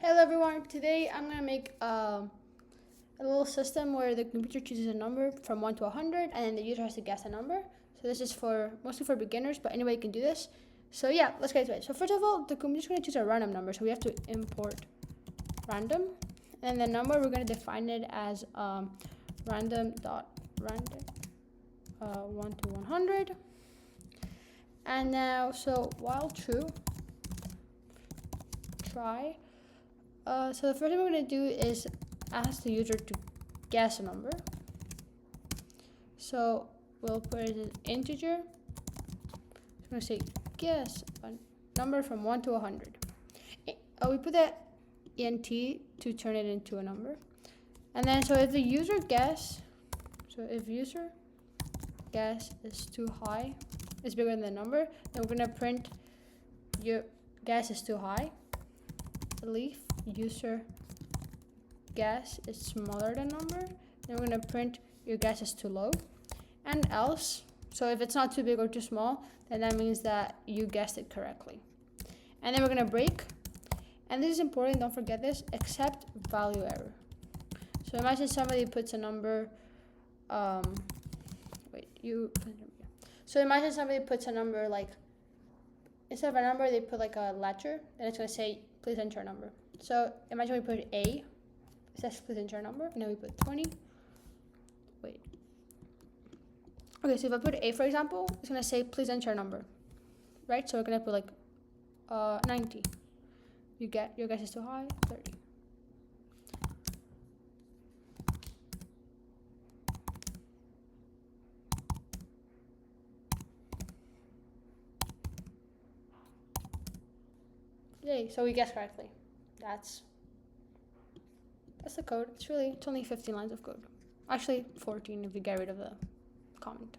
Hello everyone, today I'm going to make a little system where the computer chooses a number from 1 to 100 and then the user has to guess a number. So this is mostly for beginners, but anybody can do this. So yeah, let's get into it. So first of all, the computer's going to choose a random number, so we have to import random. And the number, we're going to define it as random.random 1 to 100. And now, so while true, try. So the first thing we're going to do is ask the user to guess a number. So we'll put it as an integer. I'm going to say guess a number from 1 to 100. We put that int to turn it into a number. And then so if the user guess, if user guess is too high, is bigger than the number, then we're going to print your guess is too high. Leaf user guess is smaller than number, then we're going to print your guess is too low. And else, so if it's not too big or too small, then that means that you guessed it correctly. And then we're going to break, and this is important, don't forget this, except value error. So imagine somebody puts a number, so imagine somebody puts a number like, instead of a number, they put like a letter, then it's going to say, please enter a number. So imagine we put A, it says please enter a number, and then we put 20. Okay, so if I put A, for example, it's going to say please enter a number, right? So we're going to put like 90. Your guess is too high, 30. Yay, so we guessed correctly. That's the code. It's only 15 lines of code. Actually 14 if you get rid of the comment.